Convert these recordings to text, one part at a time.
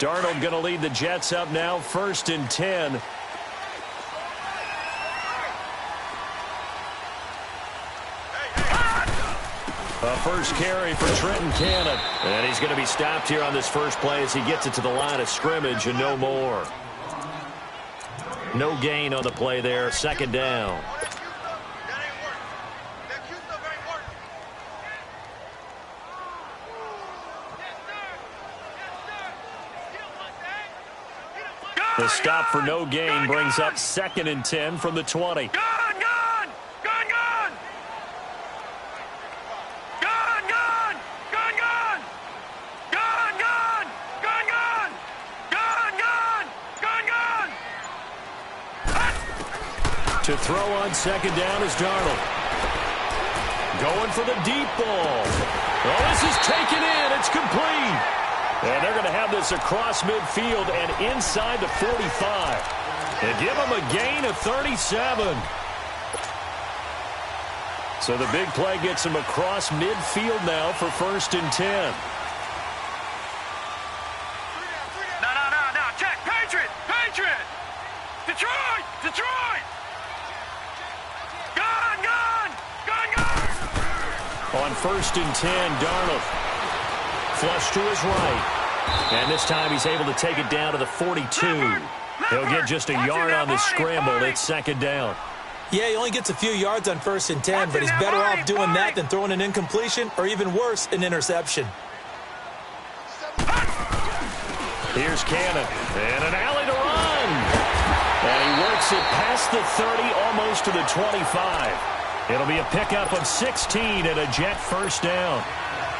Darnold going to lead the Jets up now, 1st and 10. A first carry for Trenton Cannon. And he's going to be stopped here on this first play as he gets it to the line of scrimmage and no more. No gain on the play there, 2nd down. The stop for no gain brings up 2nd and 10 from the 20. To throw on 2nd down is Darnold. Going for the deep ball. Oh, this is taken in. It's complete. And they're going to have this across midfield and inside the 45. And give them a gain of 37. So the big play gets them across midfield now for 1st and 10. No. Check. Patriot. Detroit. On 1st and 10, Darnold. Flush to his right. And this time he's able to take it down to the 42. He'll get just a yard on the scramble. It's 2nd down. Yeah, he only gets a few yards on 1st and 10, but he's better off doing that than throwing an incompletion or even worse, an interception. Here's Cannon. And an alley to run. And he works it past the 30, almost to the 25. It'll be a pickup of 16 and a Jet first down.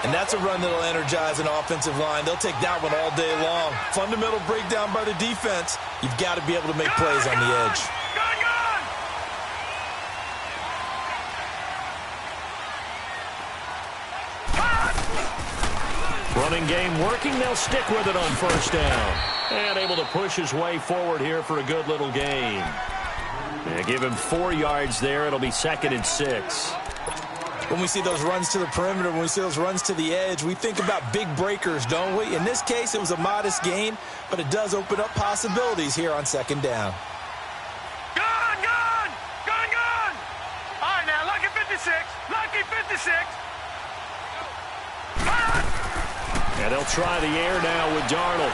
And that's a run that'll energize an offensive line. They'll take that one all day long. Fundamental breakdown by the defense. You've got to be able to make plays on the edge. Running game working. They'll stick with it on 1st down. And able to push his way forward here for a good little gain. They give him 4 yards there. It'll be 2nd and 6. When we see those runs to the perimeter, when we see those runs to the edge, we think about big breakers, don't we? In this case, it was a modest gain, but it does open up possibilities here on 2nd down. Gone! All right, now, lucky 56. And they'll try the air now with Darnold.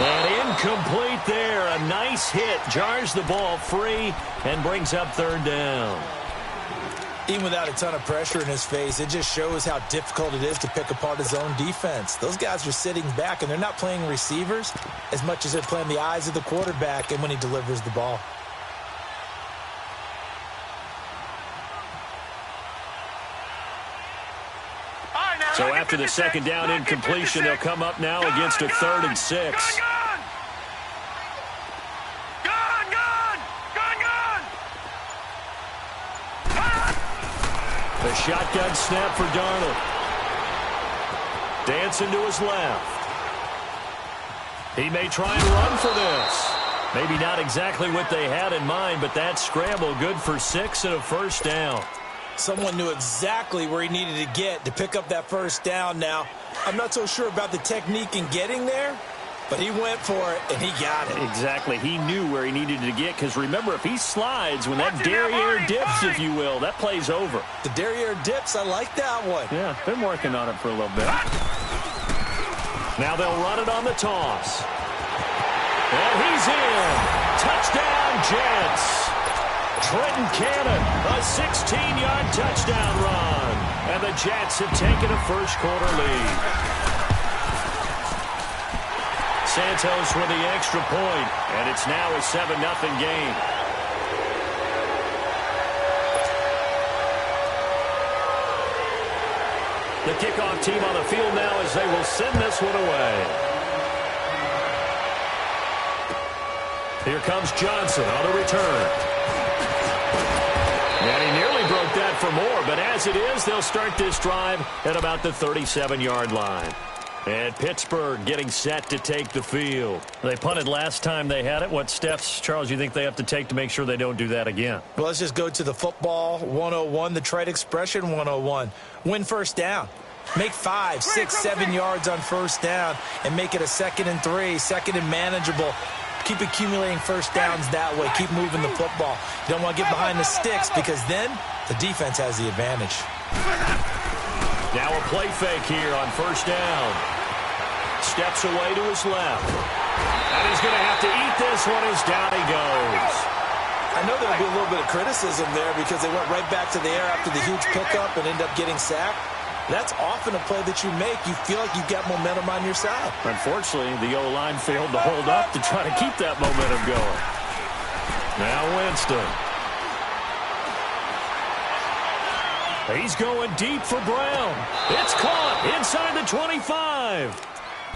And incomplete there. A nice hit. Jars the ball free and brings up 3rd down. Even without a ton of pressure in his face, it just shows how difficult it is to pick apart his own defense. Those guys are sitting back, and they're not playing receivers as much as they're playing the eyes of the quarterback and when he delivers the ball. So after the 2nd down incompletion, they'll come up now against a 3rd and 6. The shotgun snap for Darnold. Dancing to his left. He may try and run for this. Maybe not exactly what they had in mind, but that scramble good for 6 and a 1st down. Someone knew exactly where he needed to get to pick up that 1st down now. I'm not so sure about the technique in getting there, but he went for it, and he got it. Exactly. He knew where he needed to get, because remember, if he slides, when that derriere dips, if you will, that play's over. The derriere dips, I like that one. Yeah, been working on it for a little bit. Now they'll run it on the toss. And he's in. Touchdown, Jets. Trenton Cannon, a 16-yard touchdown run. And the Jets have taken a first-quarter lead. Santos with the extra point, and it's now a 7-0 game. The kickoff team on the field now as they will send this one away. Here comes Johnson on the return. And he nearly broke that for more, but as it is, they'll start this drive at about the 37-yard line. And Pittsburgh getting set to take the field. They punted last time they had it. What steps, Charles, you think they have to take to make sure they don't do that again? Well, let's just go to the football 101, the trade expression 101. Win 1st down. Make 5, 6, 7 yards on first down and make it a 2nd and 3, 2nd and manageable. Keep accumulating first downs that way. Keep moving the football. You don't want to get behind the sticks because then the defense has the advantage. Now a play fake here on first down. Steps away to his left. And he's going to have to eat this one as down he goes. I know there'll be a little bit of criticism there because they went right back to the air after the huge pickup and ended up getting sacked. That's often a play that you make. You feel like you've got momentum on your side. Unfortunately, the O-line failed to hold up to try to keep that momentum going. Now Winston. He's going deep for Brown. It's caught inside the 25.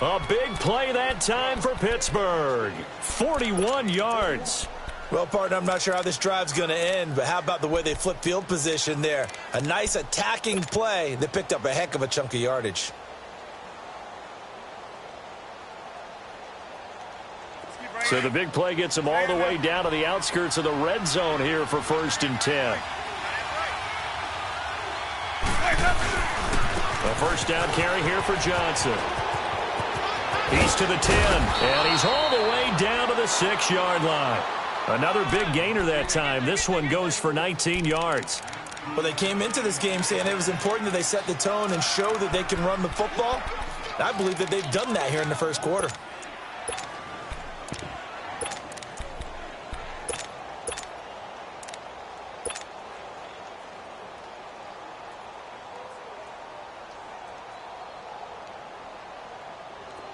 A big play that time for Pittsburgh. 41 yards. Well, partner, I'm not sure how this drive's going to end, but how about the way they flip field position there? A nice attacking play that picked up a heck of a chunk of yardage. So the big play gets them all the way down to the outskirts of the red zone here for 1st and 10. A first down carry here for Johnson. He's to the 10, and he's all the way down to the 6-yard line. Another big gainer that time. This one goes for 19 yards. Well, they came into this game saying it was important that they set the tone and show that they can run the football. I believe that they've done that here in the first quarter.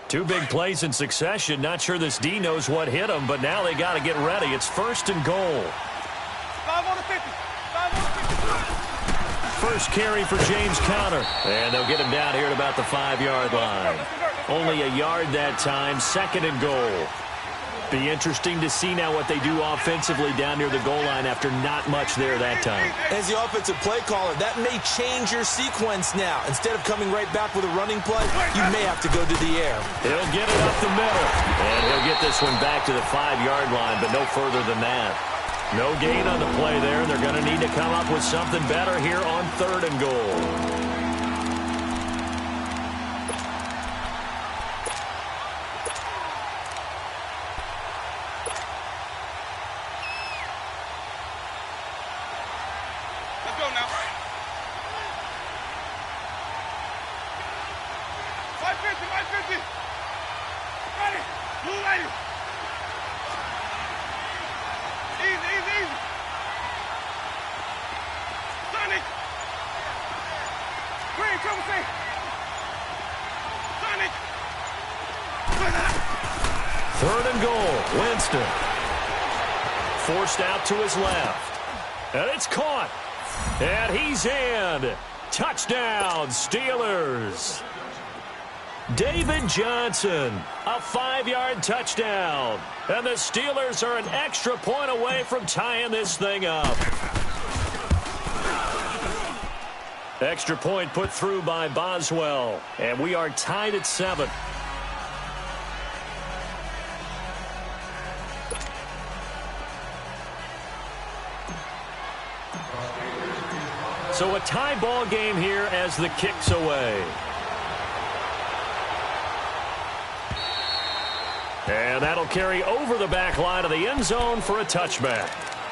Two big plays in succession. Not sure this D knows what hit him, but now they got to get ready. It's 1st and goal. 5 on the 50. 5 on the 50. First carry for James Conner. And they'll get him down here at about the 5-yard line. Only a yard that time. 2nd and goal. Be interesting to see now what they do offensively down near the goal line after not much there that time. As the offensive play caller, that may change your sequence now. Instead of coming right back with a running play, you may have to go to the air. He'll get it up the middle. And he'll get this one back to the 5-yard line, but no further than that. No gain on the play there. They're going to need to come up with something better here on 3rd and goal. Winston. Forced out to his left. And it's caught. And he's in. Touchdown, Steelers. David Johnson, a 5-yard touchdown. And the Steelers are an extra point away from tying this thing up. Extra point put through by Boswell. And we are tied at 7. So a tie ball game here as the kick's away. And that'll carry over the back line of the end zone for a touchback.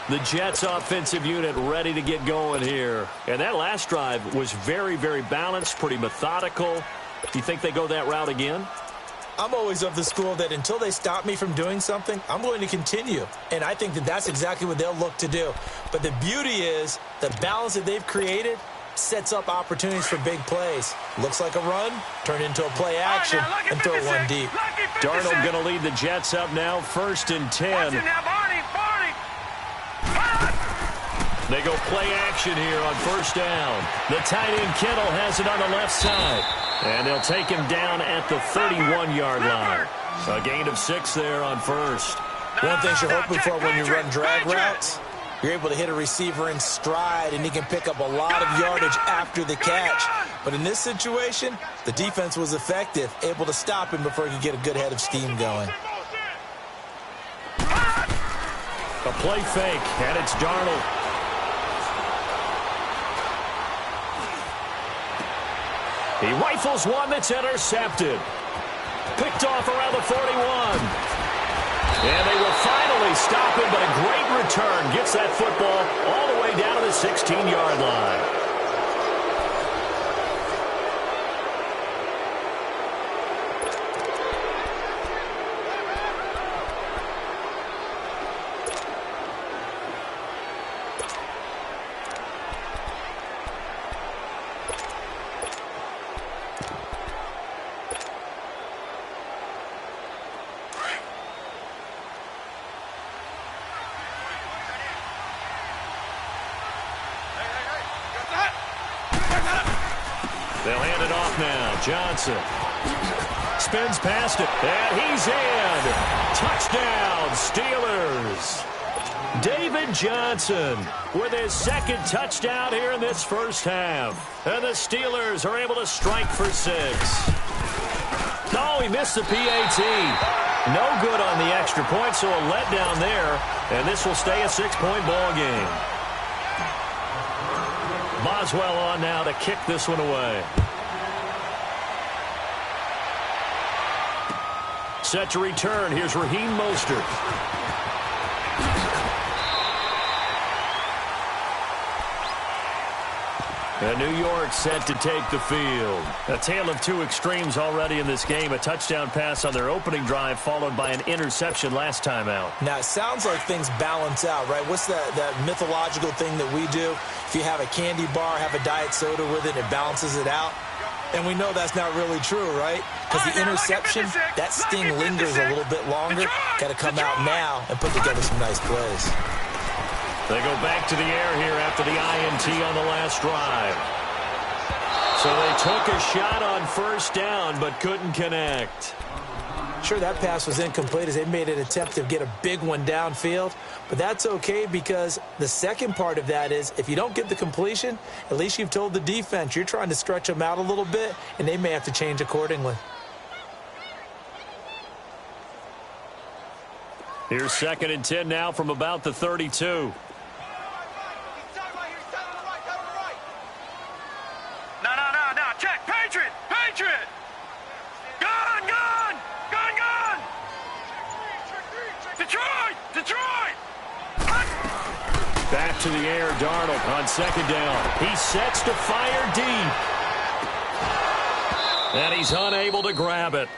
The Jets offensive unit ready to get going here. And that last drive was very, very balanced, pretty methodical. Do you think they go that route again? I'm always of the school that until they stop me from doing something, I'm going to continue. And I think that that's exactly what they'll look to do. But the beauty is the balance that they've created sets up opportunities for big plays. Looks like a run, turn into a play action, and throw one deep. Darnold going to lead the Jets up now, 1st and 10. They go play action here on 1st down. The tight end Kittle has it on the left side. And they'll take him down at the 31-yard line. A gain of 6 there on 1st. One of the things you're hoping for when you run drag routes, you're able to hit a receiver in stride, and he can pick up a lot of yardage after the catch. But in this situation, the defense was effective, able to stop him before he could get a good head of steam going. A play fake, and it's Darnold. He rifles one that's intercepted. Picked off around the 41. And they will finally stop him, but a great return gets that football all the way down to the 16-yard line. They'll hand it off now. Johnson spins past it, and he's in. Touchdown, Steelers. David Johnson with his second touchdown here in this first half. And the Steelers are able to strike for 6. No, he missed the PAT. No good on the extra point, so a letdown there. And this will stay a 6-point ball game. Boswell on now to kick this one away. Set to return. Here's Raheem Mostert. And New York set to take the field. A tale of two extremes already in this game. A touchdown pass on their opening drive followed by an interception last time out. Now, it sounds like things balance out, right? What's that mythological thing that we do? If you have a candy bar, have a diet soda with it, it balances it out. And we know that's not really true, right? Because the interception, that sting lingers a little bit longer. Got to come out now and put together some nice plays. They go back to the air here after the INT on the last drive. So they took a shot on first down but couldn't connect. Sure, that pass was incomplete as they made an attempt to get a big one downfield. But that's okay because the second part of that is if you don't get the completion, at least you've told the defense you're trying to stretch them out a little bit, and they may have to change accordingly. Here's 2nd and 10 now from about the 32. Back to the air, Darnold on 2nd down. He sets to fire deep. And he's unable to grab it.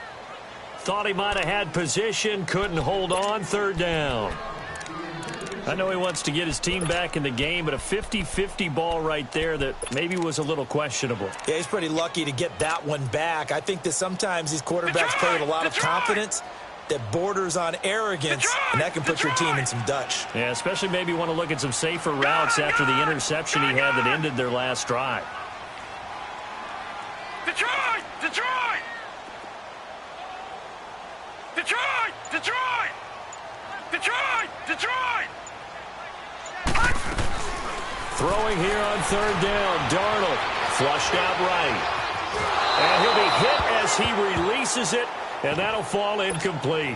Thought he might have had position, couldn't hold on, 3rd down. I know he wants to get his team back in the game, but a 50-50 ball right there that maybe was a little questionable. Yeah, he's pretty lucky to get that one back. I think that sometimes these quarterbacks play with a lot of confidence that borders on arrogance, and that can put your team in some Dutch. Yeah, especially maybe want to look at some safer routes after the interception he had that ended their last drive. Detroit! Detroit! Detroit! Detroit! Detroit! Detroit! Throwing here on 3rd down. Darnold flushed out right. And he'll be hit as he releases it, and that'll fall incomplete.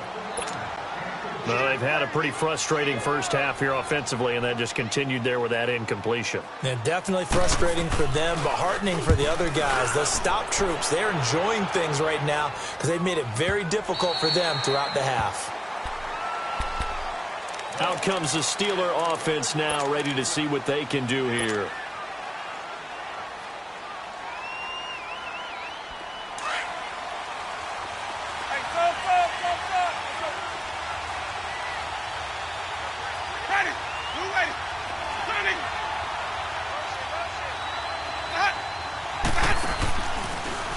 Well, they've had a pretty frustrating first half here offensively, and that just continued there with that incompletion. And definitely frustrating for them, but heartening for the other guys. Those stop troops, they're enjoying things right now because they've made it very difficult for them throughout the half. Out comes the Steeler offense now, ready to see what they can do here.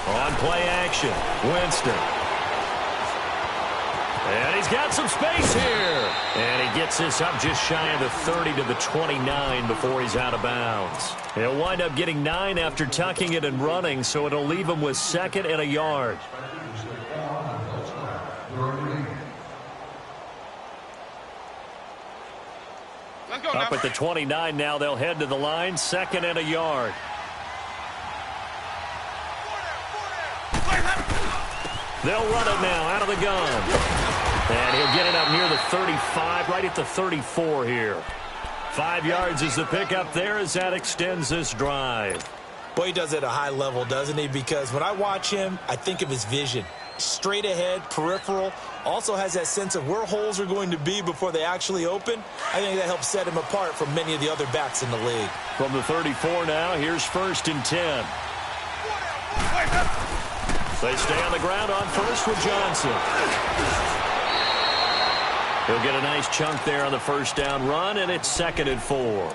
On play action, Winston. And he's got some space here. And he gets this up just shy of the 30 to the 29 before he's out of bounds. He'll wind up getting 9 after tucking it and running, so it'll leave him with 2nd and a yard. Up at the 29 now, they'll head to the line, 2nd and a yard. They'll run it now out of the gun. And he'll get it up near the 35, right at the 34 here. 5 yards is the pickup there as that extends this drive. Boy, he does it at a high level, doesn't he? Because when I watch him, I think of his vision. Straight ahead, peripheral, also has that sense of where holes are going to be before they actually open. I think that helps set him apart from many of the other backs in the league. From the 34 now, here's 1st and 10. They stay on the ground on first with Johnson. He'll get a nice chunk there on the first down run, and it's 2nd and 4.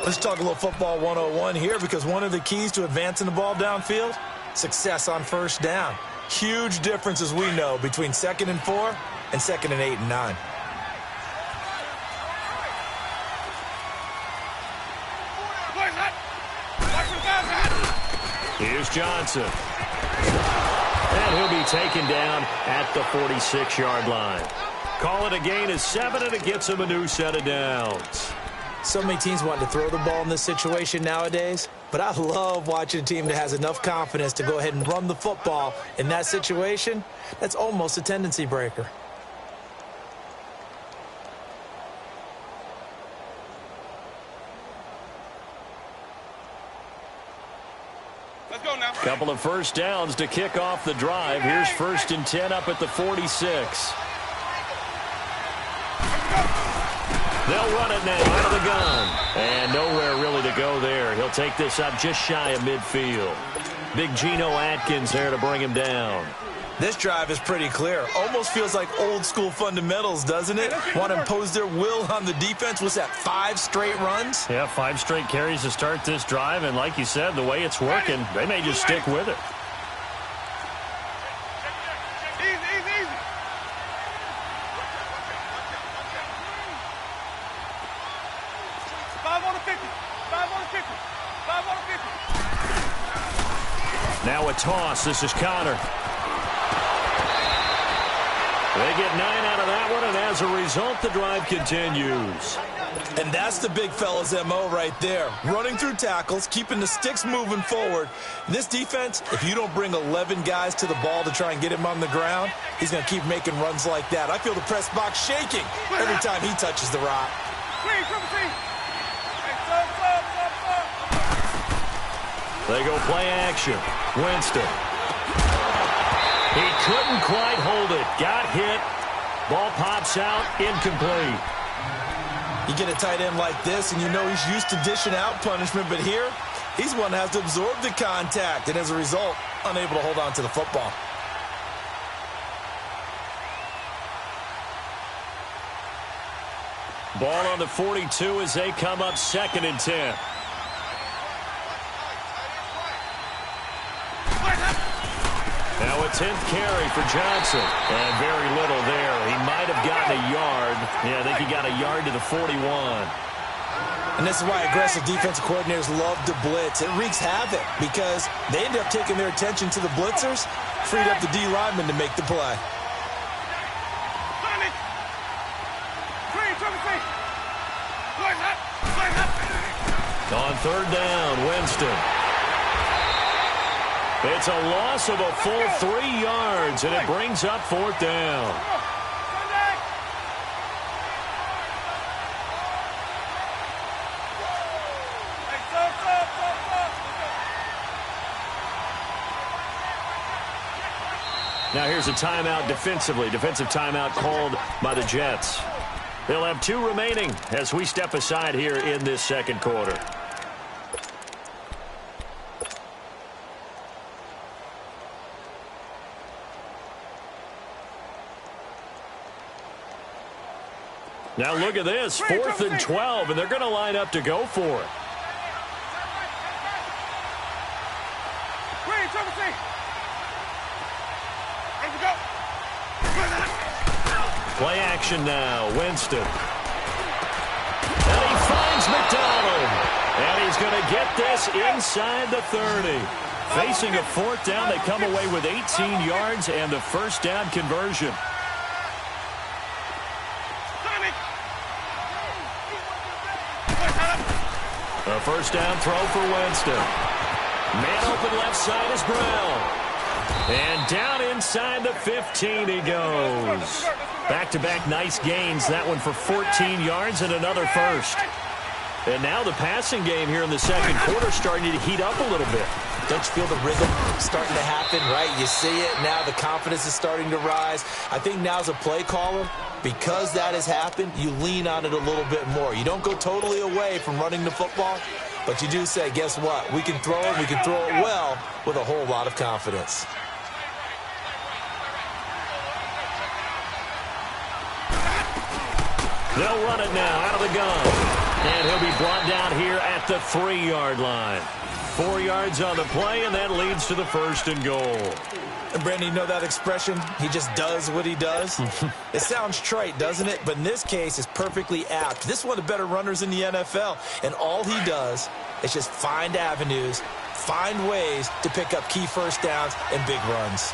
Let's talk a little football 101 here, because one of the keys to advancing the ball downfield, success on first down. Huge difference, as we know, between 2nd and 4 and 2nd and 8 and 9. Here's Johnson. And he'll be taken down at the 46-yard line. Call it a gain of 7, and it gets him a new set of downs. So many teams want to throw the ball in this situation nowadays, but I love watching a team that has enough confidence to go ahead and run the football in that situation. That's almost a tendency breaker. Let's go now. Couple of first downs to kick off the drive. Here's 1st and 10 up at the 46. They'll run it now out of the gun. And nowhere really to go there. He'll take this up just shy of midfield. Big Geno Atkins there to bring him down. This drive is pretty clear. Almost feels like old school fundamentals, doesn't it? Want to impose their will on the defense. What's that, 5 straight runs? Yeah, 5 straight carries to start this drive. And like you said, the way it's working, they may just stick with it. Easy. 5 on the 50. 5 on the 50. 5 on the 50. Now a toss. This is Connor. They get 9 out of that one, and as a result, the drive continues. And that's the big fella's MO right there. Running through tackles, keeping the sticks moving forward. This defense, if you don't bring 11 guys to the ball to try and get him on the ground, he's going to keep making runs like that. I feel the press box shaking every time he touches the rock. They go play action. Winston. He couldn't quite hold it. Got hit. Ball pops out. Incomplete. You get a tight end like this, and you know he's used to dishing out punishment, but here, he's one that has to absorb the contact, and as a result, unable to hold on to the football. Ball on the 42 as they come up 2nd and 10. Now a 10th carry for Johnson. And very little there. He might have gotten a yard. Yeah, I think he got a yard to the 41. And this is why aggressive defensive coordinators love to blitz. It wreaks havoc because they end up taking their attention to the blitzers, freed up the D lineman to make the play. On 3rd down, Winston. It's a loss of a full 3 yards, and it brings up 4th down. Now here's a timeout defensively. Defensive timeout called by the Jets. They'll have 2 remaining as we step aside here in this 2nd quarter. Now look at this, 4th and 12, and they're going to line up to go for it. Play action now, Winston. And he finds McDonald. And he's going to get this inside the 30. Facing a 4th down, they come away with 18 yards and the 1st down conversion. A 1st down throw for Winston. Man open left side is Brown. And down inside the 15 he goes. Back-to-back nice gains. That one for 14 yards and another 1st. And now the passing game here in the second quarter starting to heat up a little bit. Don't you feel the rhythm starting to happen, right? You see it. Now the confidence is starting to rise. I think now's a play caller. Because that has happened, you lean on it a little bit more. You don't go totally away from running the football, but you do say, guess what? We can throw it. We can throw it well with a whole lot of confidence. They'll run it now out of the gun. And he'll be brought down here at the 3-yard line. 4 yards on the play, and that leads to the 1st and goal. And Brandon, you know that expression? He just does what he does? It sounds trite, doesn't it? But in this case, it's perfectly apt. This is one of the better runners in the NFL. And all he does is just find avenues, find ways to pick up key first downs and big runs.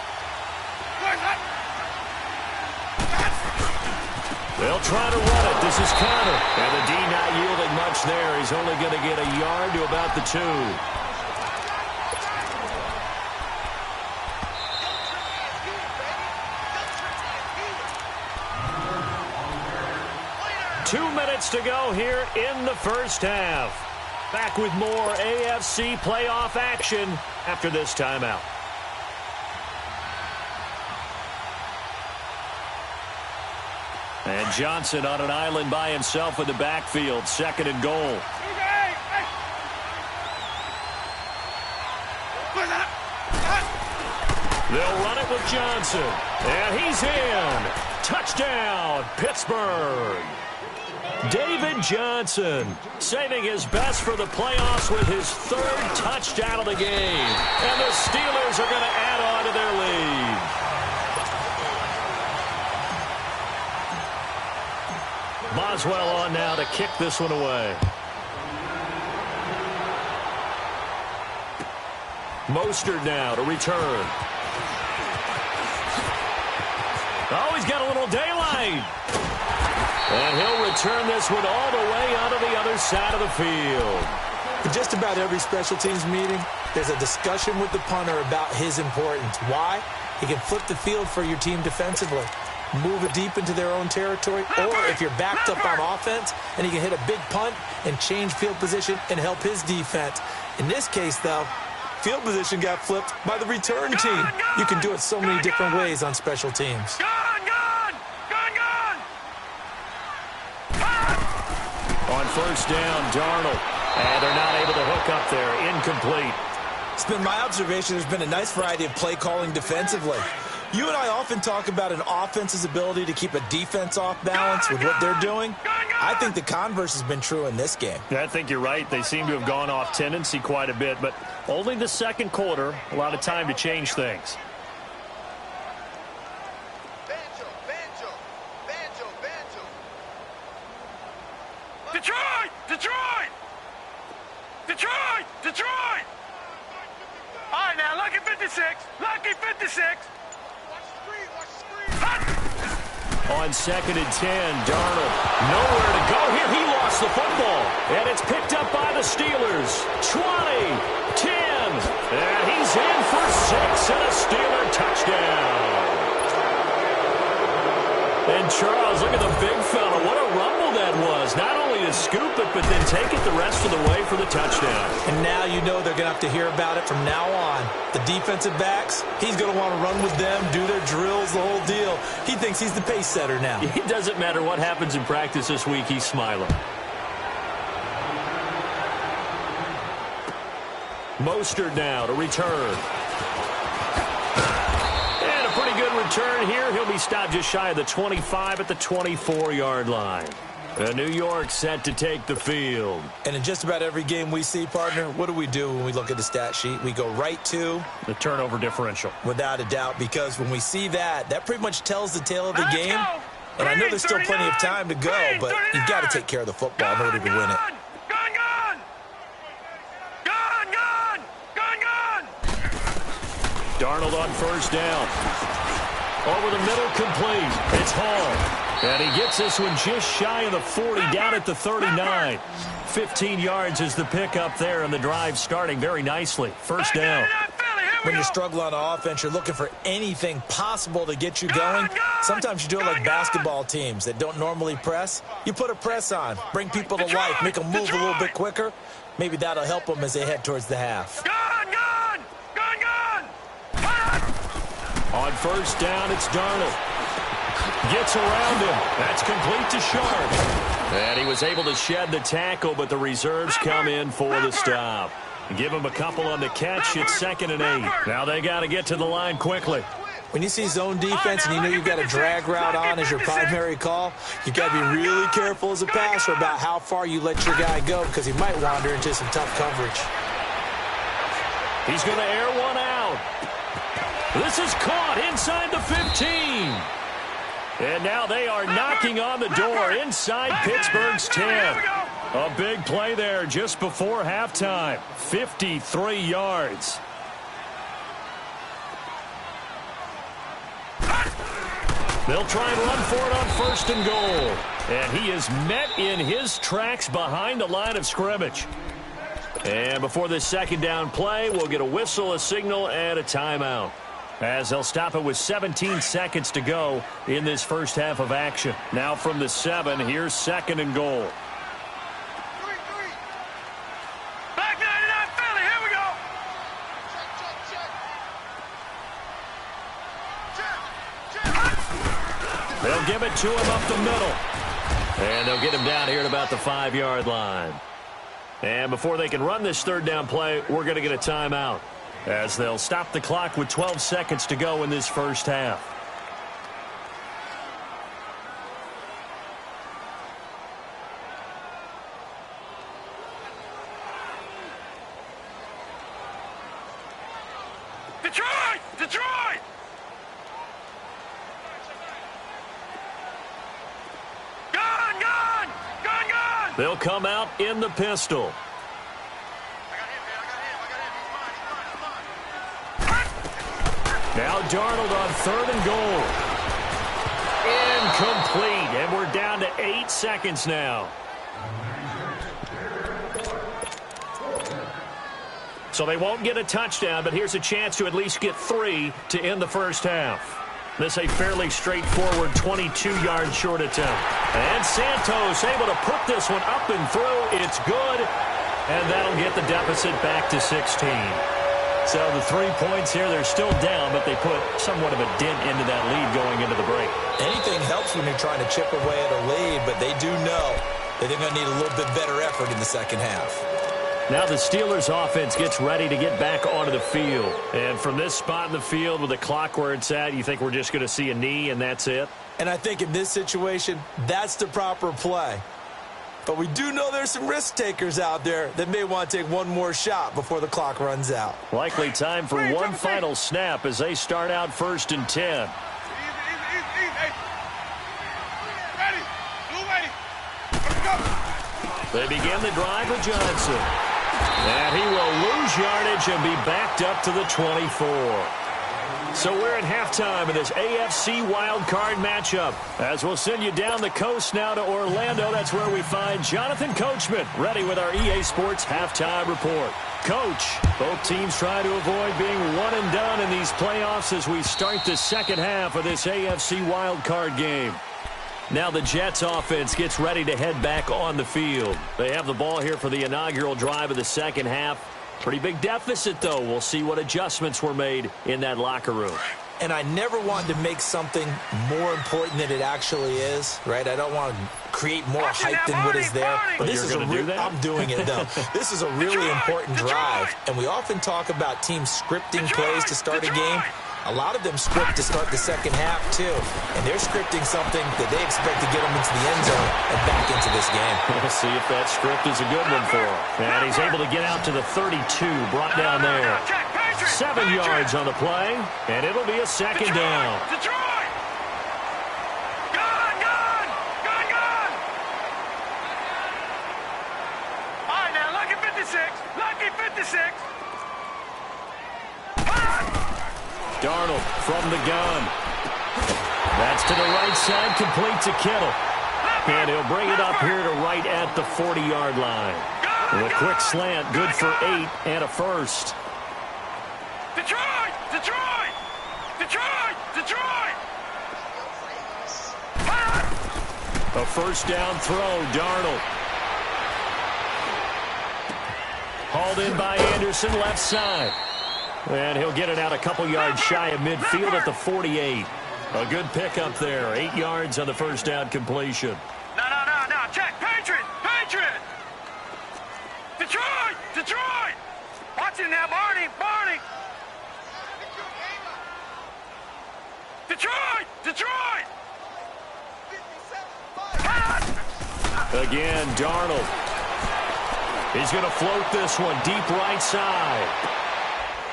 They'll try to run it. This is counter. And the D not yielding much there. He's only going to get a yard to about the 2. 2 minutes to go here in the first half. Back with more AFC playoff action after this timeout. And Johnson on an island by himself in the backfield. 2nd and goal. They'll run it with Johnson. And he's in. Touchdown, Pittsburgh. David Johnson saving his best for the playoffs with his 3rd touchdown of the game. And the Steelers are going to add on to their lead. Boswell on now to kick this one away. Mostert now to return. Oh, he's got a little daylight. And he'll return this one all the way onto the other side of the field. In just about every special teams meeting, there's a discussion with the punter about his importance. Why? He can flip the field for your team defensively, move it deep into their own territory, or if you're backed up on offense, and he can hit a big punt and change field position and help his defense. In this case, though, field position got flipped by the return team. You can do it so many different ways on special teams. On 1st down, Darnold. And they're not able to hook up there. Incomplete. It's been my observation there's been a nice variety of play calling defensively. You and I often talk about an offense's ability to keep a defense off balance with what they're doing. I think the converse has been true in this game. I think you're right. They seem to have gone off tendency quite a bit, but only the second quarter, a lot of time to change things. Detroit! Detroit! Detroit! Detroit! All right, now, lucky 56. Lucky 56. Watch the screen. Watch the screen. On 2nd and 10, Darnold nowhere to go here. He lost the football. And it's picked up by the Steelers. 20, 10. And he's in for 6 and a Steeler touchdown. And Charles, look at the big fella. What a rumble that was. Not only to scoop it, but then take it the rest of the way for the touchdown. And now you know they're going to have to hear about it from now on. The defensive backs, he's going to want to run with them, do their drills, the whole deal. He thinks he's the pace setter now. It doesn't matter what happens in practice this week. He's smiling. Mostert now to return. Pretty good return here. He'll be stopped just shy of the 25 at the 24-yard line. New York set to take the field. And in just about every game we see, partner, what do when we look at the stat sheet? We go right to the turnover differential. Without a doubt, because when we see that, that pretty much tells the tale of the game. And I know there's still plenty of time to go, but you've got to take care of the football in order to win it. Darnold on 1st down. Over the middle, complete. It's Hall. And he gets this one just shy of the 40, down at the 39. 15 yards is the pickup there, and the drive starting very nicely. 1st down. When you're struggling on offense, you're looking for anything possible to get you going. Sometimes you do it like basketball teams that don't normally press. You put a press on, bring people to life, make them move a little bit quicker. Maybe that'll help them as they head towards the half. On first down, it's Darnold. Gets around him. That's complete to Sharp. And he was able to shed the tackle, but the reserves come in for the stop. Give him a couple on the catch. It's 2nd and 8. Now they got to get to the line quickly. When you see zone defense and you know you've got a drag route on as your primary call, you got to be really careful as a passer about how far you let your guy go because he might wander into some tough coverage. He's going to air one out. This is caught inside the 15. And now they are knocking on the door inside Pittsburgh's 10. A big play there just before halftime. 53 yards. They'll try and run for it on 1st and goal. And he is met in his tracks behind the line of scrimmage. And before this 2nd down play, we'll get a whistle, a signal, and a timeout, as they'll stop it with 17 seconds to go in this first half of action. Now from the 7, here's 2nd and goal. Back 99 Philly, here we go. They'll give it to him up the middle. And they'll get him down here at about the 5-yard line. And before they can run this 3rd down play, we're going to get a timeout, as they'll stop the clock with 12 seconds to go in this first half. Detroit! Detroit! Gun! Gun! Gun! Gun! They'll come out in the pistol. Now Darnold on 3rd and goal. Incomplete, and we're down to 8 seconds now. So they won't get a touchdown, but here's a chance to at least get 3 to end the first half. This a fairly straightforward 22-yard short attempt. And Santos able to put this one up and through. It's good, and that'll get the deficit back to 16. So the 3 points here, they're still down, but they put somewhat of a dent into that lead going into the break. Anything helps when you're trying to chip away at a lead, but they do know that they're going to need a little bit better effort in the second half. Now the Steelers offense gets ready to get back onto the field. And from this spot in the field with the clock where it's at, you think we're just going to see a knee and that's it? And I think in this situation, that's the proper play. But we do know there's some risk takers out there that may want to take one more shot before the clock runs out. Likely time for one final snap as they start out 1st and 10. Easy. Ready. Blue ready. Let's go. They begin the drive with Johnson. And he will lose yardage and be backed up to the 24. So we're at halftime in this AFC wildcard matchup. As we'll send you down the coast now to Orlando, that's where we find Jonathan Coachman, ready with our EA Sports halftime report. Coach, both teams try to avoid being one and done in these playoffs as we start the second half of this AFC wildcard game. Now the Jets offense gets ready to head back on the field. They have the ball here for the inaugural drive of the second half. Pretty big deficit, though. We'll see what adjustments were made in that locker room. And I never wanted to make something more important than it actually is, right? I don't want to create more hype than what is there. But this is a I'm doing it, though. This is a really important drive. And we often talk about teams scripting plays to start a game. A lot of them script to start the second half, too. And they're scripting something that they expect to get them into the end zone and back into this game. We'll see if that script is a good one for him. And he's able to get out to the 32, brought down there. 7 yards on the play, and it'll be a second down. Detroit! Gun! All right, now, lucky 56. Lucky 56. Darnold from the gun. That's to the right side, complete to Kittle. And he'll bring it up here to right at the 40-yard line. With a quick slant, good for 8 and a first. Detroit! Detroit! Detroit! Detroit! A first down throw, Darnold. Hauled in by Anderson, left side. And he'll get it out a couple yards shy of midfield at the 48. A good pickup there. 8 yards on the first down completion. No. Check. Patriot! Patriot! Detroit! Detroit! Watch it now, Barney! Barney! Detroit! Detroit! Again, Darnold. He's going to float this one deep right side.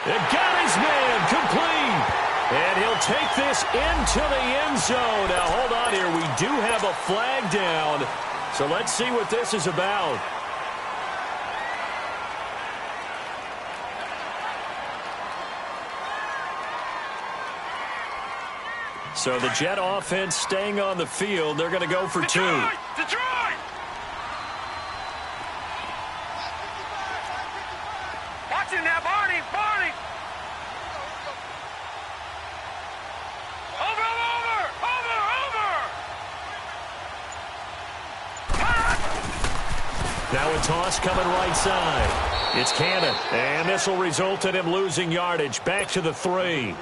And got his man complete. And he'll take this into the end zone. Now, hold on here. We do have a flag down. So let's see what this is about. So the Jet offense staying on the field. They're going to go for Detroit! 2. Detroit! Watch it now, Barney! Barney! Over! Now a toss coming right side. It's Cannon. And this will result in him losing yardage. Back to the 3.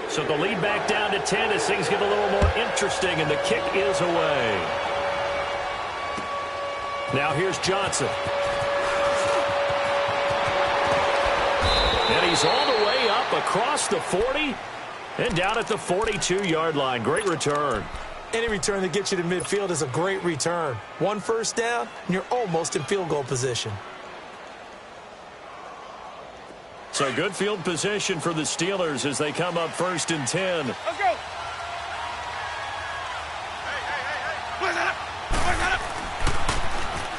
So the lead back down to 10 as things get a little more interesting, and the kick is away. Now here's Johnson. And he's all the way up across the 40 and down at the 42-yard line. Great return. Any return that gets you to midfield is a great return. 1 first down, and you're almost in field goal position. So good field position for the Steelers as they come up 1st and 10. Let's go!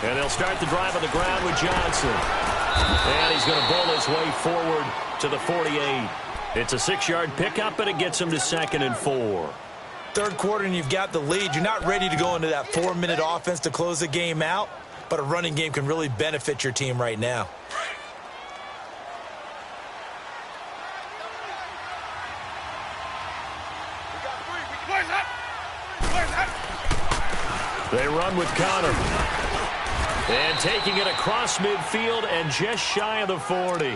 And they'll start the drive on the ground with Johnson. And he's going to bull his way forward to the 48. It's a 6-yard pickup, and it gets him to 2nd and 4. Third quarter, and you've got the lead. You're not ready to go into that 4-minute offense to close the game out, but a running game can really benefit your team right now. They run with Connor. And taking it across midfield and just shy of the 40.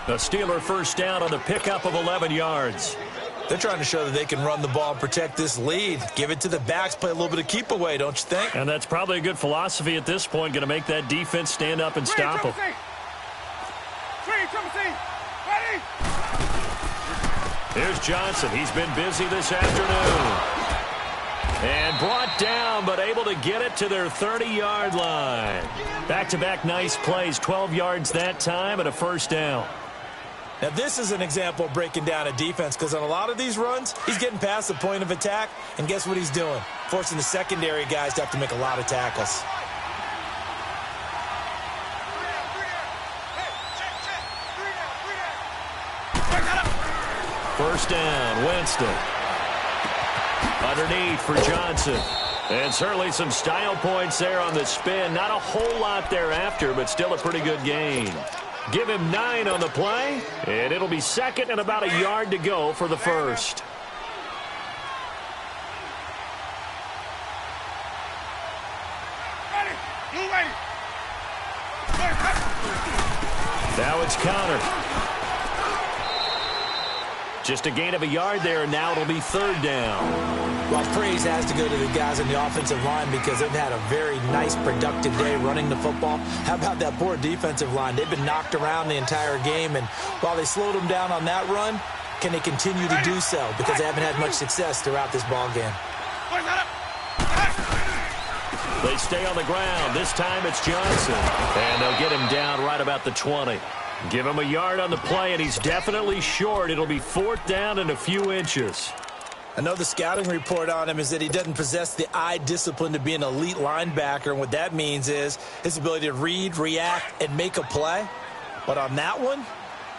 A Steeler first down on the pickup of 11 yards. They're trying to show that they can run the ball and protect this lead. Give it to the backs, play a little bit of keep away, don't you think? And that's probably a good philosophy at this point, going to make that defense stand up and stop them. Here's Johnson. He's been busy this afternoon. And brought down, but able to get it to their 30-yard line. Back-to-back nice plays, 12 yards that time, and a first down. Now, this is an example of breaking down a defense, because on a lot of these runs, he's getting past the point of attack, and guess what he's doing? Forcing the secondary guys to have to make a lot of tackles. First down, Winston. Underneath for Johnson. And certainly some style points there on the spin. Not a whole lot thereafter, but still a pretty good gain. Give him 9 on the play, and it'll be 2nd and about a yard to go for the first. Now it's Connor. Just a gain of a yard there, and now it'll be 3rd down. Well, praise has to go to the guys on the offensive line because they've had a very nice, productive day running the football. How about that poor defensive line? They've been knocked around the entire game, and while they slowed them down on that run, can they continue to do so? Because they haven't had much success throughout this ball game. They stay on the ground. This time it's Johnson. And they'll get him down right about the 20. Give him a yard on the play, and he's definitely short. It'll be 4th down and a few inches. I know the scouting report on him is that he doesn't possess the eye discipline to be an elite linebacker, and what that means is his ability to read, react, and make a play. But on that one,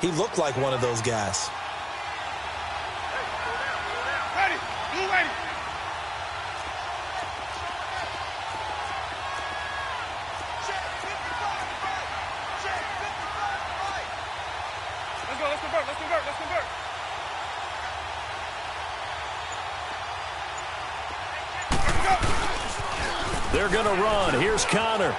he looked like one of those guys. They're going to run. Here's Connor.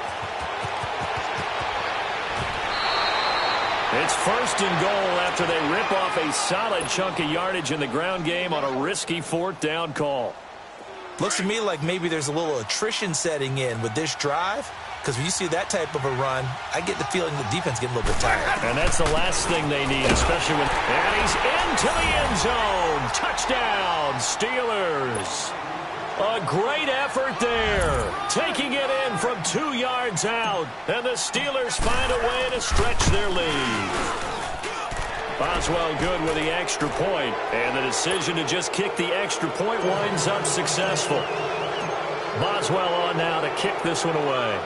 It's first and goal after they rip off a solid chunk of yardage in the ground game on a risky fourth down call. Looks to me like maybe there's a little attrition setting in with this drive, because when you see that type of a run, I get the feeling the defense getting a little bit tired. And that's the last thing they need, especially when... And he's into the end zone. Touchdown, Steelers. A great effort there. Taking it in from 2 yards out. And the Steelers find a way to stretch their lead. Boswell good with the extra point. And the decision to just kick the extra point winds up successful. Boswell on now to kick this one away.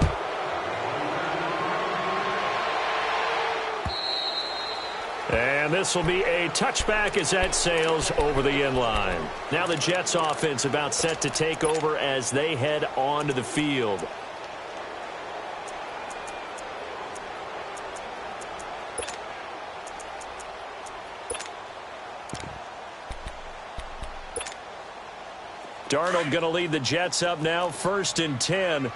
And this will be a touchback as that sails over the end line. Now the Jets offense about set to take over as they head onto the field. Darnold going to lead the Jets up now, 1st and 10.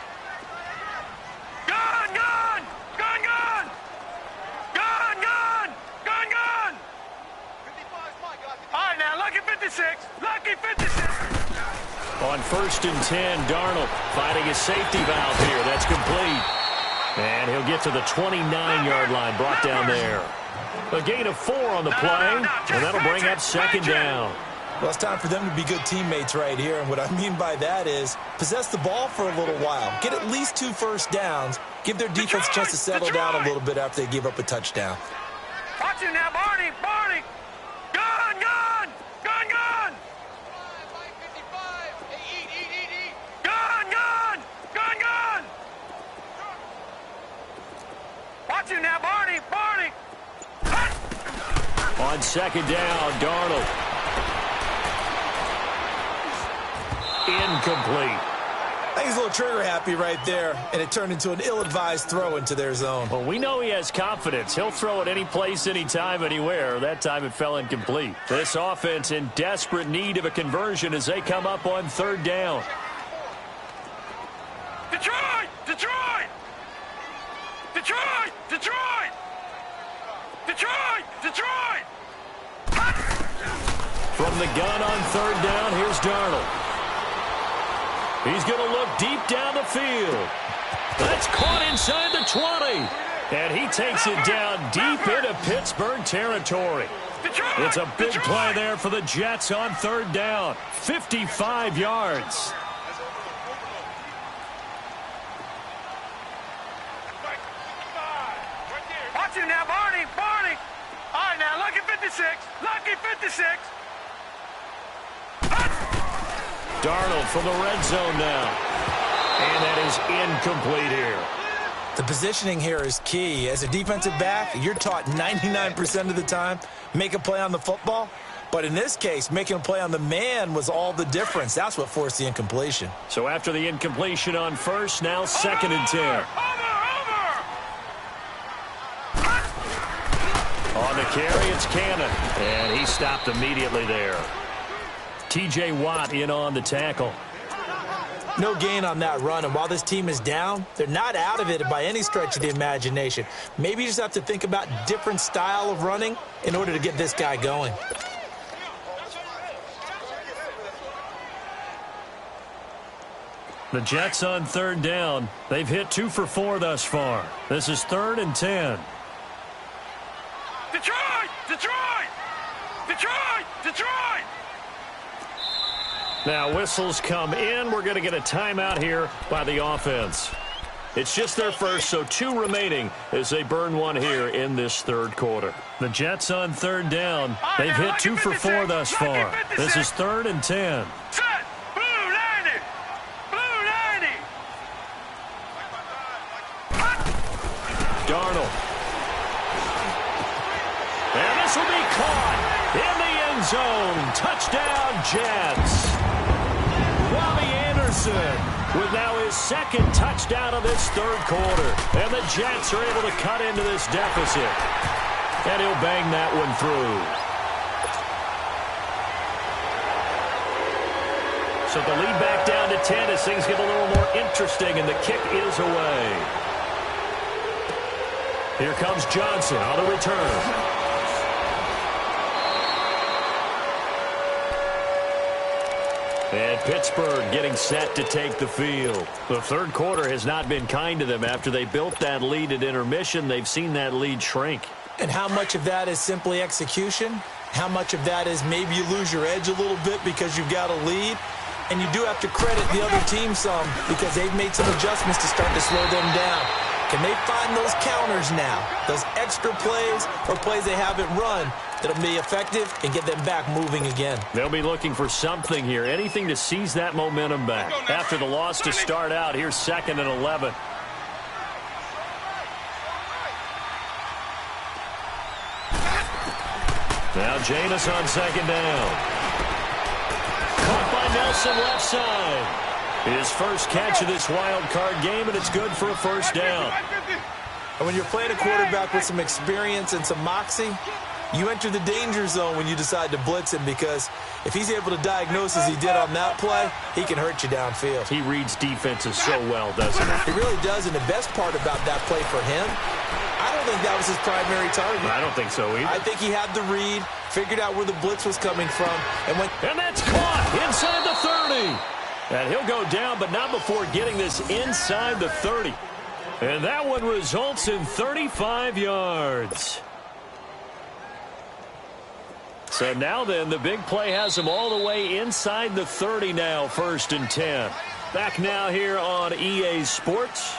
Lucky 56. On 1st and 10, Darnold finding his safety valve here. That's complete. And he'll get to the 29-yard line, brought down there. A gain of 4 on the play, and that'll bring up 2nd down. Well, it's time for them to be good teammates right here, and what I mean by that is possess the ball for a little while. Get at least 2 first downs. Give their defense a chance to settle down a little bit after they give up a touchdown. Watch him now, Barney. Barney. Gun, gun. Gun, gun. Gun, gun. Gun, gun. Watch him now, Barney. Barney. On 2nd down, Darnold. Incomplete. I think he's a little trigger happy right there, and it turned into an ill-advised throw into their zone. Well, we know he has confidence. He'll throw it any place, anytime, anywhere. That time it fell incomplete. This offense in desperate need of a conversion as they come up on 3rd down. Detroit! Detroit! Detroit! Detroit! Detroit! Detroit! From the gun on 3rd down, here's Darnold. He's going to look deep down the field. That's caught inside the 20. And he takes it down deep into Pittsburgh territory. It's a big play there for the Jets on 3rd down. 55 yards. Watch him now, Barney. Barney. All right, now, lucky 56. Lucky 56. Darnold from the red zone now. And that is incomplete here. The positioning here is key. As a defensive back, you're taught 99% of the time, make a play on the football. But in this case, making a play on the man was all the difference. That's what forced the incompletion. So after the incompletion on 1st, now 2nd and 10. On the carry, it's Cannon. And he stopped immediately there. T.J. Watt in on the tackle. No gain on that run, and while this team is down, they're not out of it by any stretch of the imagination. Maybe you just have to think about different style of running in order to get this guy going. The Jets on 3rd down. They've hit 2 for 4 thus far. This is 3rd and 10. Detroit! Detroit! Detroit! Detroit! Now whistles come in. We're going to get a timeout here by the offense. It's just their first, so 2 remaining as they burn 1 here in this 3rd quarter. The Jets on 3rd down. They've hit 2 for 4 thus far. This is 3rd and 10. Set! Blue 90! Blue 90! Darnold. And this will be caught in the end zone. Touchdown, Jets. Robbie Anderson with now his 2nd touchdown of this 3rd quarter. And the Jets are able to cut into this deficit. And he'll bang that one through. So the lead back down to 10 as things get a little more interesting, and the kick is away. Here comes Johnson on the return. And Pittsburgh getting set to take the field. The third quarter has not been kind to them. After they built that lead at intermission, they've seen that lead shrink. And how much of that is simply execution? How much of that is maybe you lose your edge a little bit because you've got a lead? And you do have to credit the other team some because they've made some adjustments to start to slow them down. Can they find those counters now, those extra plays or plays they haven't run that'll be effective and get them back moving again? They'll be looking for something here, anything to seize that momentum back. After the loss to start out, here's 2nd and 11. Now Jameis on 2nd down. Caught by Nelson left side. His first catch of this wild card game, and it's good for a first down. And when you're playing a quarterback with some experience and some moxie, you enter the danger zone when you decide to blitz him, because if he's able to diagnose as he did on that play, he can hurt you downfield. He reads defenses so well, doesn't he? He really does, and the best part about that play for him, I don't think that was his primary target. I don't think so either. I think he had the read, figured out where the blitz was coming from, and went. And that's caught inside the 30. And he'll go down, but not before getting this inside the 30. And that one results in 35 yards. So now then, the big play has him all the way inside the 30 now, 1st and 10. Back now here on EA Sports.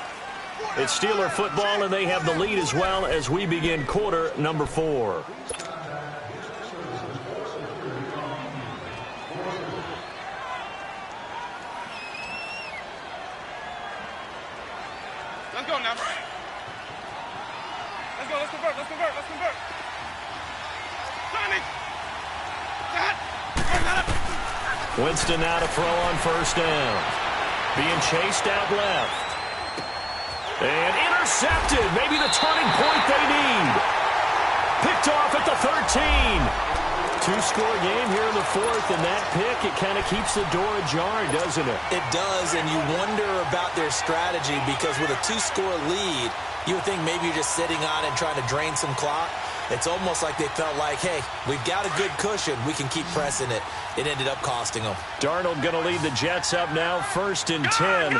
It's Steeler football, and they have the lead as well as we begin quarter number 4. Let's go now. Let's go. Let's convert. Let's convert. Let's convert. Winston now to throw on 1st down. Being chased out left. And intercepted. Maybe the turning point they need. Picked off at the 13. Two-score game here in the 4th, and that pick, it kind of keeps the door ajar, doesn't it? It does, and you wonder about their strategy, because with a 2-score lead, you would think maybe you're just sitting on it and trying to drain some clock. It's almost like they felt like, hey, we've got a good cushion. We can keep pressing it. It ended up costing them. Darnold going to lead the Jets up now, 1st and 10. Gone!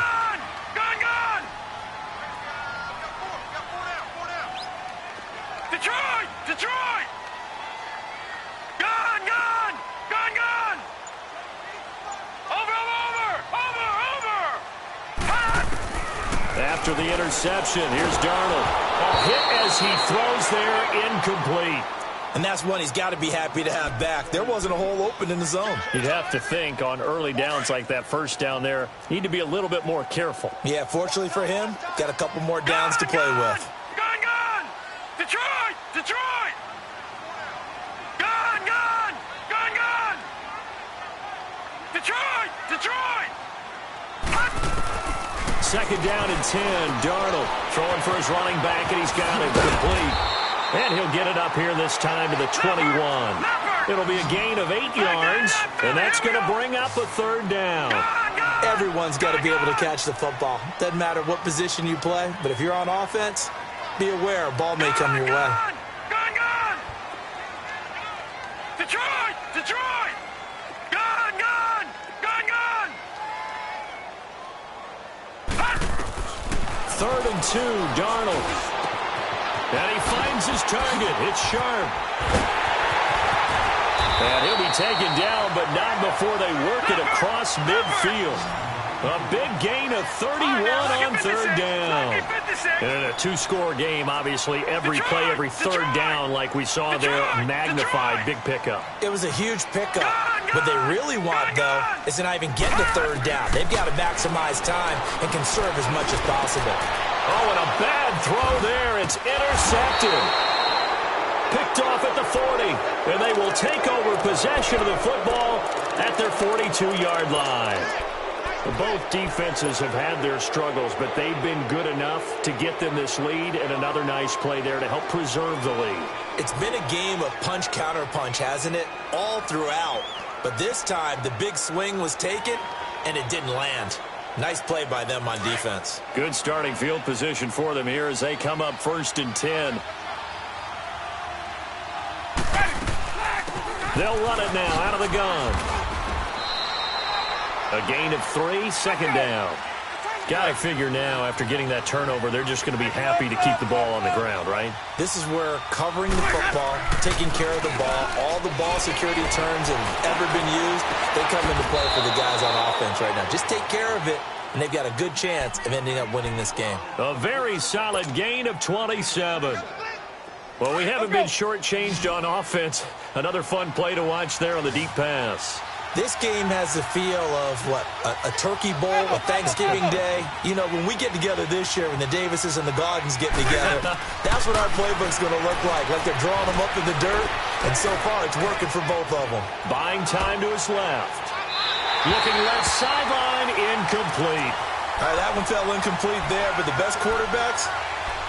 Detroit! Detroit! Gone! Over! After the interception, here's Darnold. A hit as he throws there, incomplete. And that's one he's got to be happy to have back. There wasn't a hole open in the zone. You'd have to think on early downs like that, 1st down there, need to be a little bit more careful. Yeah, fortunately for him, got a couple more downs to play with. Gone! Detroit! Detroit! 2nd down and 10. Darnold throwing for his running back, and he's got it complete. And he'll get it up here this time to the 21. It'll be a gain of 8 yards, and that's going to bring up a 3rd down. Everyone's got to be able to catch the football. Doesn't matter what position you play, but if you're on offense, be aware a ball may come your way. Gone! Detroit! Gone! 3rd and 2, Darnold. And he finds his target. It's Sharp. And he'll be taken down, but not before they work it across midfield. A big gain of 31 on 3rd down. And a 2-score game, obviously, every play, every 3rd down, like we saw there, magnified. Big pickup. It was a huge pickup. What they really want, though, is to not even get to 3rd down. They've got to maximize time and conserve as much as possible. Oh, and a bad throw there. It's intercepted. Picked off at the 40. And they will take over possession of the football at their 42-yard line. Both defenses have had their struggles, but they've been good enough to get them this lead, and another nice play there to help preserve the lead. It's been a game of punch-counter-punch, hasn't it? All throughout. But this time, the big swing was taken, and it didn't land. Nice play by them on defense. Good starting field position for them here as they come up 1st and 10. They'll run it now out of the gun. A gain of 3, 2nd down. Got to figure now, after getting that turnover, they're just going to be happy to keep the ball on the ground, right? This is where covering the football, taking care of the ball, all the ball security terms that have ever been used, they come into play for the guys on offense right now. Just take care of it, and they've got a good chance of ending up winning this game. A very solid gain of 27. Well, we haven't been shortchanged on offense. Another fun play to watch there on the deep pass. This game has the feel of, a turkey bowl, a Thanksgiving Day. You know, when we get together this year, when the Davises and the Gaudens get together, that's what our playbook's going to look like they're drawing them up in the dirt, and so far it's working for both of them. Buying time to his left. Looking left sideline, incomplete. All right, that one fell incomplete there, but the best quarterbacks,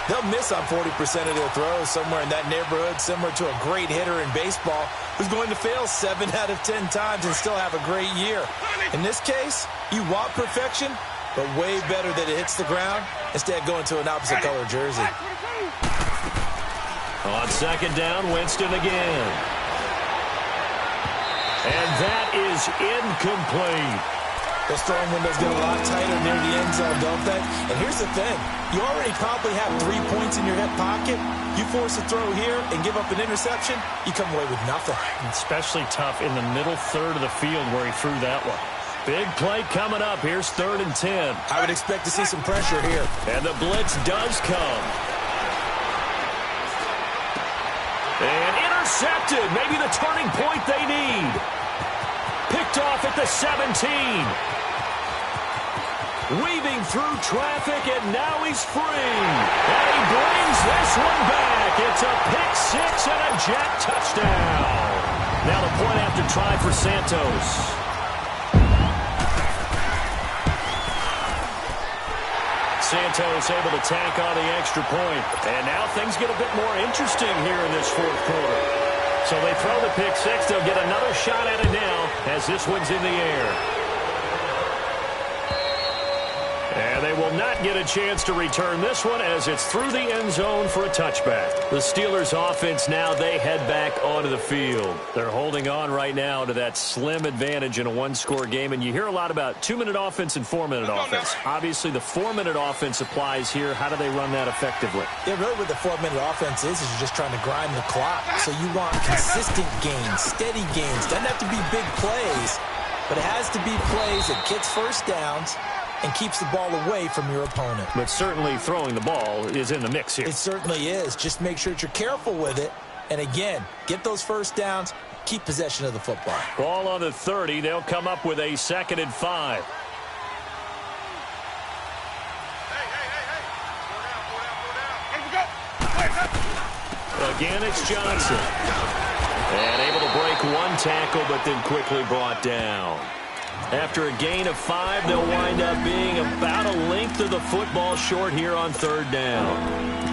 they'll miss on 40% of their throws, somewhere in that neighborhood, similar to a great hitter in baseball who's going to fail 7 out of 10 times and still have a great year. In this case, you want perfection, but way better that it hits the ground instead of going to an opposite color jersey. On 2nd down, Winston again. And that is incomplete. Those throwing windows get a lot tighter near the end zone, don't they? And here's the thing. You already probably have 3 points in your hip pocket. You force a throw here and give up an interception, you come away with nothing. Especially tough in the middle third of the field where he threw that one. Big play coming up. Here's 3rd and 10. I would expect to see some pressure here. And the blitz does come. And intercepted. Maybe the turning point they need. Picked off at the 17. Weaving through traffic, and now he's free. And he brings this one back. It's a pick 6 and a Jet touchdown. Now the point after try for Santos. Santos able to tack on the extra point. And now things get a bit more interesting here in this 4th quarter. So they throw the pick 6. They'll get another shot at it now as this one's in the air. And they will not get a chance to return this one as it's through the end zone for a touchback. The Steelers offense now, they head back onto the field. They're holding on right now to that slim advantage in a 1-score game. And you hear a lot about 2-minute offense and 4-minute offense. Obviously, the 4-minute offense applies here. How do they run that effectively? Yeah, really what the 4-minute offense is you're just trying to grind the clock. So you want consistent gains, steady gains. Doesn't have to be big plays, but it has to be plays that gets first downs and keeps the ball away from your opponent. But certainly throwing the ball is in the mix here. It certainly is. Just make sure that you're careful with it. And again, get those first downs, keep possession of the football. Ball on the 30. They'll come up with a 2nd and 5. Again, it's Johnson. And able to break one tackle, but then quickly brought down. After a gain of 5, they'll wind up being about a length of the football short here on 3rd down.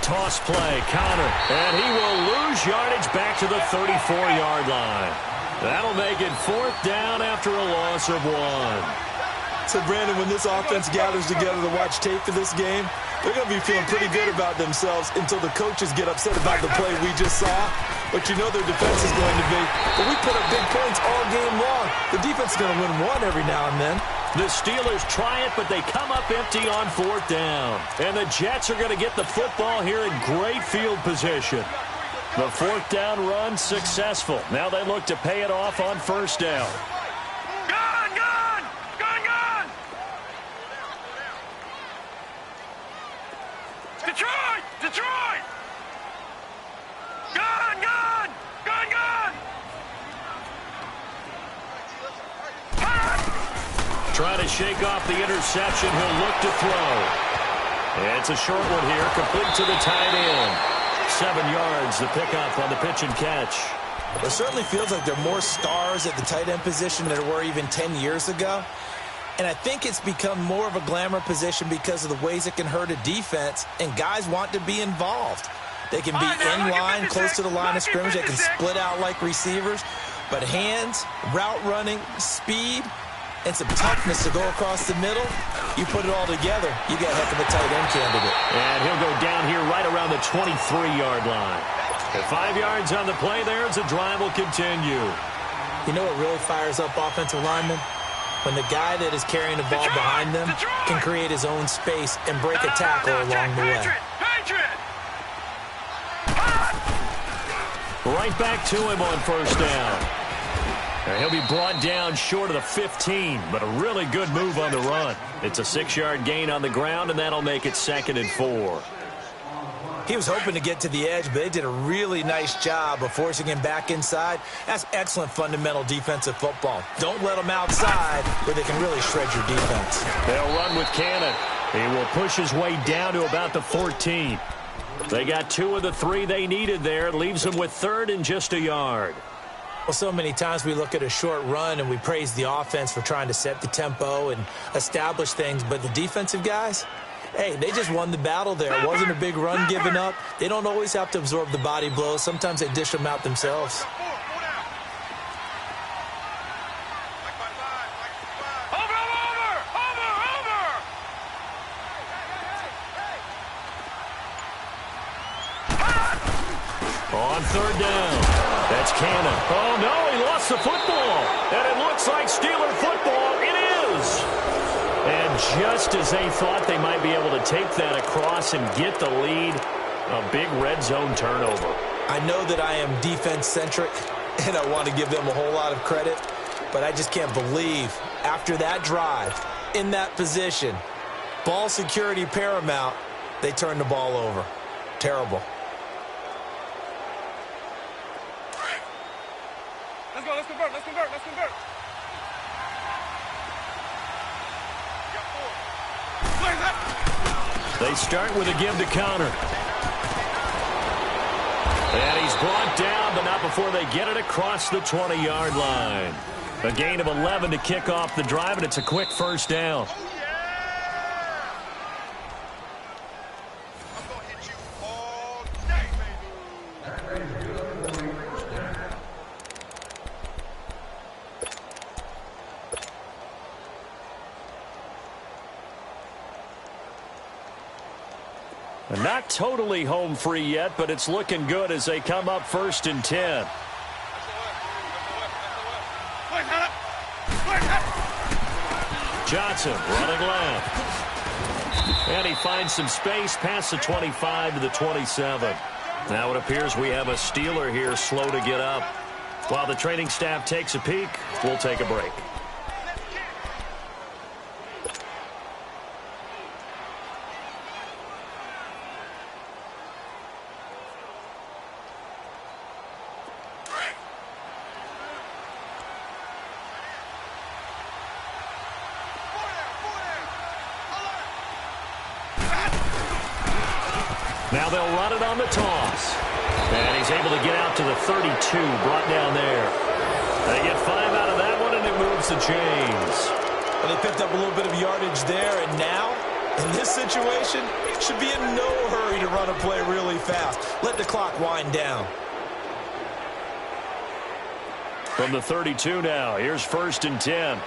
Toss play, counter, and he will lose yardage back to the 34-yard line. That'll make it 4th down after a loss of 1. So, Brandon, when this offense gathers together to watch tape for this game, they're going to be feeling pretty good about themselves until the coaches get upset about the play we just saw. But you know their defense is going to be. But we put up big points all game long. The defense is going to win one every now and then. The Steelers try it, but they come up empty on 4th down. And the Jets are going to get the football here in great field position. The 4th down run successful. Now they look to pay it off on 1st down. Gone, gone! Gone, gone! Detroit! Detroit! Gone, gone! Gone, gone! Trying to shake off the interception. He'll look to throw. It's a short one here, complete to the tight end. 7 yards, the pickup on the pitch and catch. It certainly feels like there are more stars at the tight end position than there were even 10 years ago. And I think it's become more of a glamour position because of the ways it can hurt a defense, and guys want to be involved. They can be in line, close to the line of scrimmage. They can split out like receivers. But hands, route running, speed, and some toughness to go across the middle, you put it all together, you got a heck of a tight end candidate. And he'll go down here right around the 23-yard line. At 5 yards on the play there as the drive will continue. You know what really fires up offensive linemen? When the guy that is carrying the ball behind them can create his own space and break a tackle along the way. Right back to him on first down. And he'll be brought down short of the 15, but a really good move on the run. It's a 6-yard gain on the ground, and that'll make it 2nd and 4. He was hoping to get to the edge, but they did a really nice job of forcing him back inside. That's excellent fundamental defensive football. Don't let them outside where they can really shred your defense. They'll run with Cannon. He will push his way down to about the 14. They got 2 of the 3 they needed there. Leaves them with 3rd and just a yard. Well, so many times we look at a short run and we praise the offense for trying to set the tempo and establish things, but the defensive guys, hey, they just won the battle there. It wasn't a big run given up. They don't always have to absorb the body blows. Sometimes they dish them out themselves. On 3rd down, that's Cannon. Oh, no, he lost the football. And it looks like Steeler football. It is. And just as they thought they might be able to take that across and get the lead, a big red zone turnover. I know that I am defense-centric, and I want to give them a whole lot of credit, but I just can't believe after that drive, in that position, ball security paramount, they turned the ball over. Terrible. Let's go, let's convert, let's convert, let's convert. They start with a give to counter. And he's brought down, but not before they get it across the 20-yard line. A gain of 11 to kick off the drive, and it's a quick first down. Not totally home free yet, but it's looking good as they come up 1st and 10. Johnson running left. And he finds some space past the 25 to the 27. Now it appears we have a Steeler here slow to get up. While the training staff takes a peek, we'll take a break. Now they'll run it on the toss. And he's able to get out to the 32, brought down there. They get 5 out of that one, and it moves the chains. Well, they picked up a little bit of yardage there, and now, in this situation, should be in no hurry to run a play really fast. Let the clock wind down. From the 32 now, here's 1st and 10.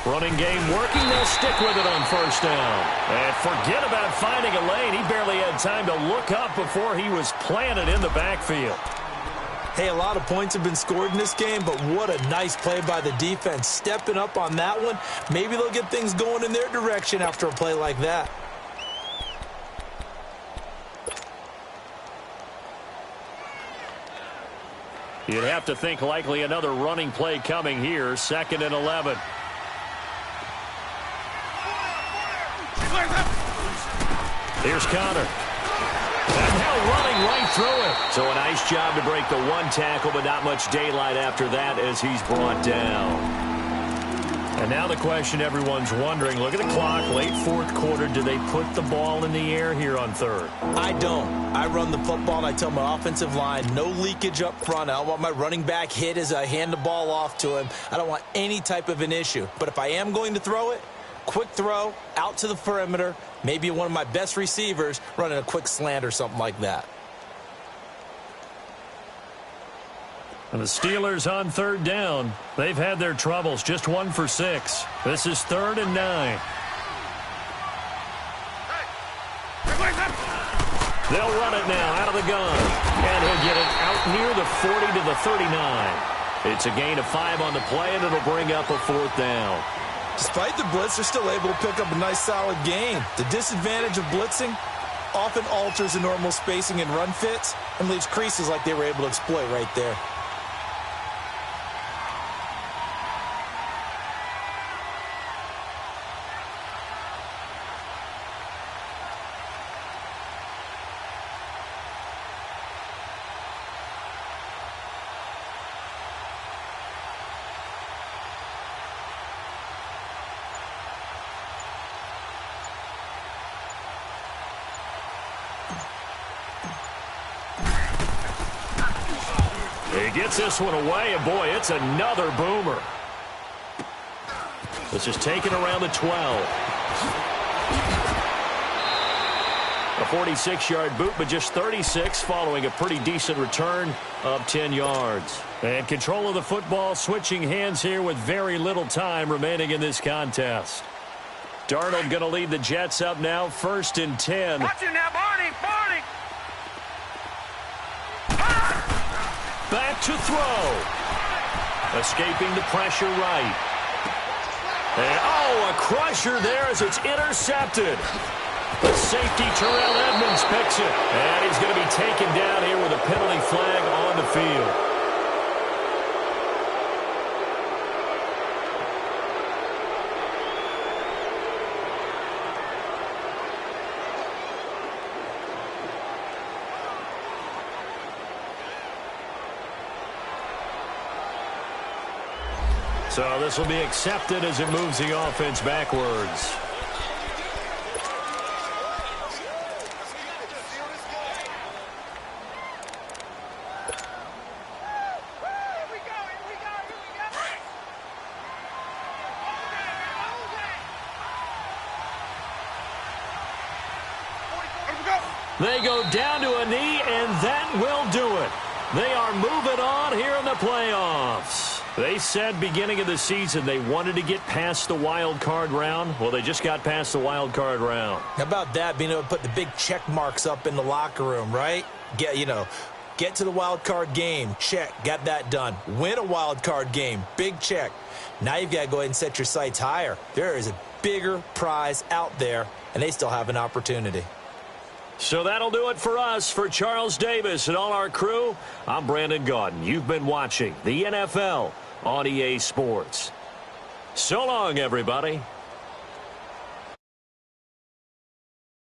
Running game working. They'll stick with it on 1st down. And forget about finding a lane. He barely had time to look up before he was planted in the backfield. Hey, a lot of points have been scored in this game, but what a nice play by the defense. Stepping up on that one. Maybe they'll get things going in their direction after a play like that. You'd have to think likely another running play coming here, 2nd and 11. Here's Connor. And now running right through it. So a nice job to break the one tackle, but not much daylight after that as he's brought down. And now the question everyone's wondering, look at the clock, late 4th quarter, do they put the ball in the air here on 3rd? I don't. I run the football, and I tell my offensive line, no leakage up front. I don't want my running back hit as I hand the ball off to him. I don't want any type of an issue. But if I am going to throw it, quick throw, out to the perimeter, maybe one of my best receivers running a quick slant or something like that. And the Steelers on 3rd down. They've had their troubles, just 1 for 6. This is 3rd and 9. They'll run it now out of the gun. And he'll get it out near the 40 to the 39. It's a gain of 5 on the play, and it'll bring up a 4th down. Despite the blitz, they're still able to pick up a nice, solid gain. The disadvantage of blitzing often alters the normal spacing and run fits and leaves creases like they were able to exploit right there. He gets this one away, and boy, it's another boomer. This is taken around the 12. A 46-yard boot, but just 36 following a pretty decent return of 10 yards. And control of the football, switching hands here with very little time remaining in this contest. Darnold going to lead the Jets up now, 1st and 10. Watch it now, Barney! Barney! Back to throw. Escaping the pressure right. And, oh, a crusher there as it's intercepted. The safety, Terrell Edmonds, picks it. And he's going to be taken down here with a penalty flag on the field. So this will be accepted as it moves the offense backwards. They go down to a knee, and that will do it. They are moving on here in the playoffs. They said beginning of the season they wanted to get past the wild card round. Well, they just got past the wild card round. How about that, being able to put the big check marks up in the locker room, right? Get to the wild card game, check, got that done. Win a wild card game, big check. Now you've got to go ahead and set your sights higher. There is a bigger prize out there, and they still have an opportunity. So that'll do it for us. For Charles Davis and all our crew, I'm Brandon Gaudin. You've been watching the NFL on EA Sports. So long, everybody.